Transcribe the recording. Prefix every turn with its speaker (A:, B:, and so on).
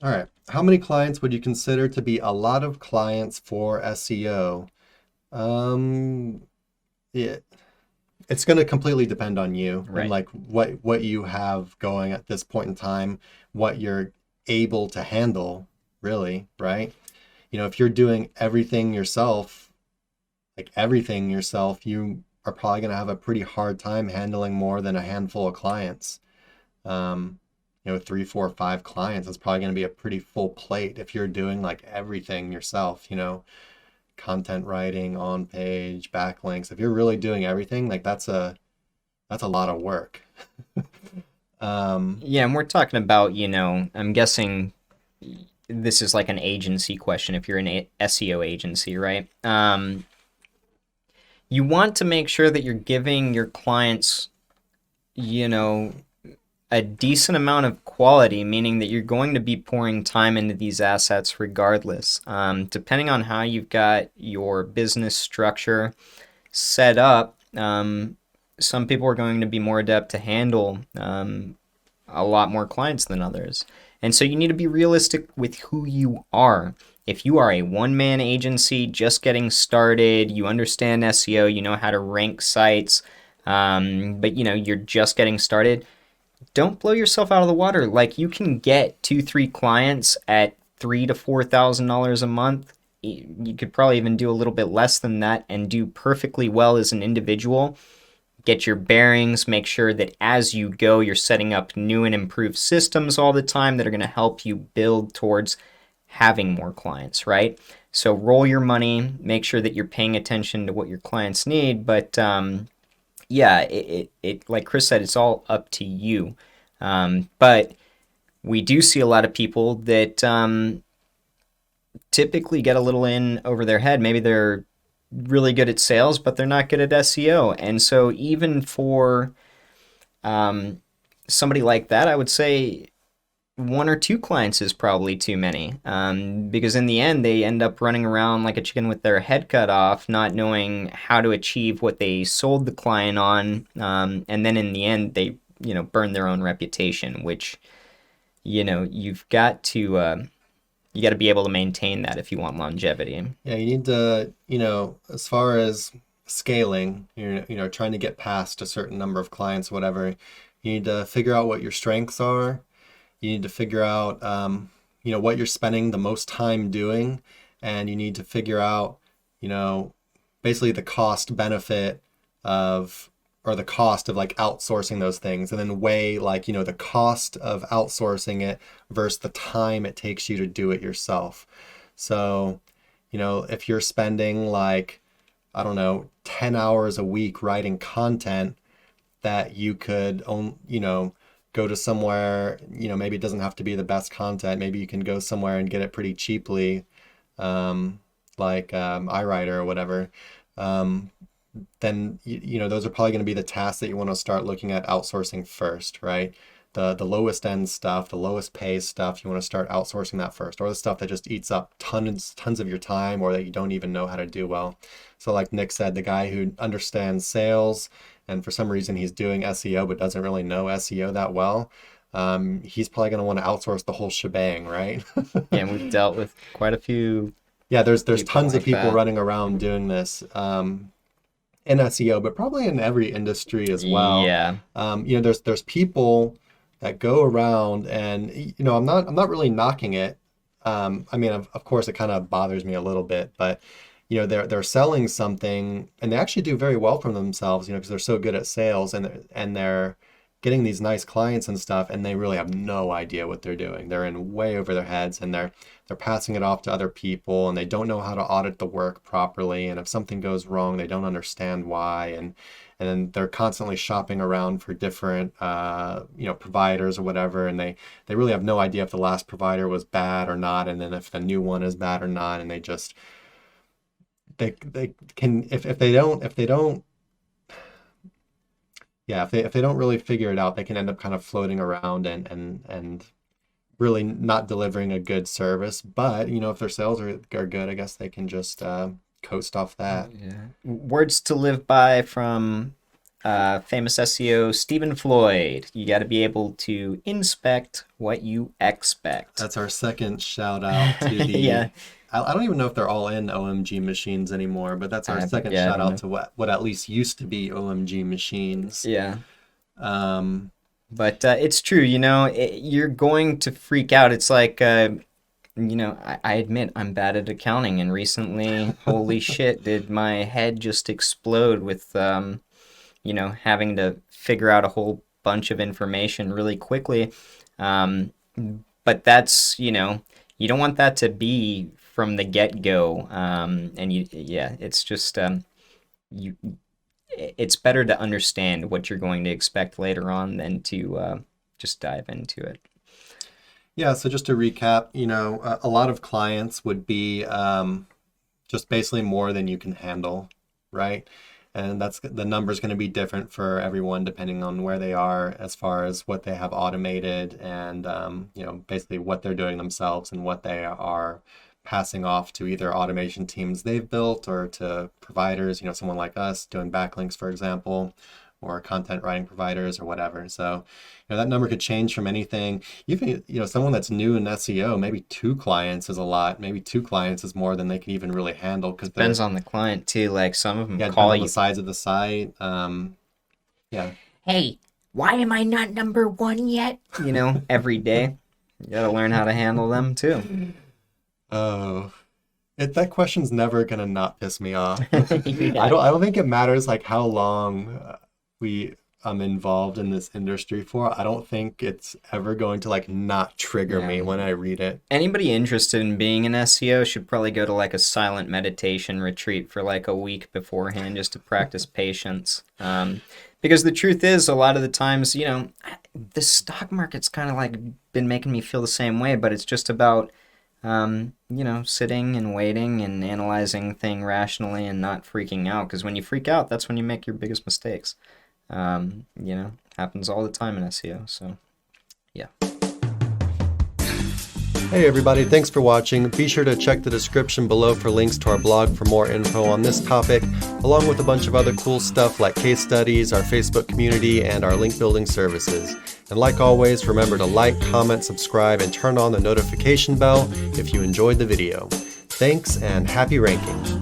A: All right. How many clients would you consider to be a lot of clients for SEO? Um, yeah, it's going to completely depend on you and
B: Right.
A: like what you have going at this point in time, what you're able to handle, really, right? If you're doing everything yourself, like everything yourself, you are probably going to have a pretty hard time handling more than a handful of clients. Um, 3, 4, 5 clients is probably going to be a pretty full plate if you're doing like everything yourself, content writing, on page, backlinks. If you're really doing everything, like that's a lot of work. Um,
B: Yeah, and we're talking about, I'm guessing this is like an agency question if you're an SEO agency, right? You want to make sure that you're giving your clients, you know, a decent amount of quality, meaning that you're going to be pouring time into these assets regardless. Depending on how you've got your business structure set up, some people are going to be more adept to handle a lot more clients than others. And so you need to be realistic with who you are. If you are a one man agency just getting started, you understand SEO, you know how to rank sites, but you're just getting started, don't blow yourself out of the water. Like you can get 2, 3 clients at $3,000 to $4,000 a month. You could probably even do a little bit less than that and do perfectly well as an individual. Get your bearings, make sure that as you go, you're setting up new and improved systems all the time that are going to help you build towards having more clients, right? So roll your money, make sure that you're paying attention to what your clients need. But yeah, like Chris said, it's all up to you. But we do see a lot of people that typically get a little in over their head. Maybe they're really good at sales, but they're not good at SEO. And so, even for um, somebody like that, I would say 1 or 2 clients is probably too many, because in the end, they end up running around like a chicken with their head cut off, not knowing how to achieve what they sold the client on. And then in the end, they, burn their own reputation, which, you've got to. You got to be able to maintain that if you want longevity.
A: yeah, you need to, as far as scaling, trying to get past a certain number of clients, whatever, you need to figure out what your strengths are. You need to figure out, what you're spending the most time doing, and you need to figure out, you know, basically the cost benefit of, or the cost of like outsourcing those things, and then weigh like, the cost of outsourcing it versus the time it takes you to do it yourself. So, if you're spending like, I don't know, 10 hours a week writing content that you could own, go to somewhere, maybe it doesn't have to be the best content. Maybe you can go somewhere and get it pretty cheaply, like iWriter or whatever. Um, then those are probably going to be the tasks that you want to start looking at outsourcing first, right? The lowest end stuff, the lowest pay stuff, you want to start outsourcing that first, or the stuff that just eats up tons of your time or that you don't even know how to do well. So like Nick said, the guy who understands sales and for some reason he's doing SEO but doesn't really know SEO that well, he's probably going to want to outsource the whole shebang, right?
B: Yeah, and we've dealt with quite a few
A: Yeah, there's
B: people
A: tons of
B: like
A: people
B: that.
A: running around doing this. In SEO, but probably in every industry as well.
B: Yeah.
A: There's people that go around, and I'm not really knocking it. I mean, of course, it kind of bothers me a little bit, but they're selling something, and they actually do very well for themselves, because they're so good at sales, and they're getting these nice clients and stuff, and they really have no idea what they're doing. They're in way over their heads, and they're passing it off to other people, and they don't know how to audit the work properly. And if something goes wrong, they don't understand why. And then they're constantly shopping around for different providers or whatever, and they really have no idea if the last provider was bad or not, and then if the new one is bad or not, and they can, if they don't yeah, if they don't really figure it out, they can end up kind of floating around and really not delivering a good service. But if their sales are good, I guess they can just coast off that.
B: Yeah. Words to live by from famous SEO Stephen Floyd. You got to be able to inspect what you expect.
A: That's our second shout out to the.
B: Yeah.
A: I don't even know if they're all in OMG machines anymore, but that's our second
B: Yeah, I
A: shout
B: don't
A: out to what at least used to be OMG machines.
B: Yeah.
A: Um,
B: But it's true, you're going to freak out. It's like, I admit I'm bad at accounting, and recently, holy shit, did my head just explode with, having to figure out a whole bunch of information really quickly. But that's, you don't want that to be from the get-go. It's just, it's better to understand what you're going to expect later on than to just dive into it.
A: Yeah, so just to recap, a lot of clients would be just basically more than you can handle, right? And the number's going to be different for everyone depending on where they are as far as what they have automated and, basically what they're doing themselves and what they are passing off to either automation teams they've built or to providers, someone like us doing backlinks, for example, or content writing providers or whatever. So, that number could change from anything. Even, someone that's new in SEO, maybe 2 clients is a lot. Maybe 2 clients is more than they can even really handle. Because
B: depends on the client too. Like some of them
A: call you. The size of the site. Yeah.
B: Hey, why am I not number 1 yet? Every day. You gotta learn how to handle them too.
A: Oh, that question's never gonna not piss me off.
B: Yeah.
A: I don't think it matters like how long I'm involved in this industry for. I don't think it's ever going to like not trigger me when I read it.
B: Anybody interested in being an SEO should probably go to like a silent meditation retreat for like a week beforehand just to practice patience. Because the truth is, a lot of the times, the stock market's kind of like been making me feel the same way, but it's just about sitting and waiting and analyzing thing rationally and not freaking out. Because when you freak out, that's when you make your biggest mistakes. Happens all the time in SEO. So, yeah.
A: Hey everybody, thanks for watching. Be sure to check the description below for links to our blog for more info on this topic, along with a bunch of other cool stuff like case studies, our Facebook community, and our link building services. And like always, remember to like, comment, subscribe, and turn on the notification bell if you enjoyed the video. Thanks and happy ranking.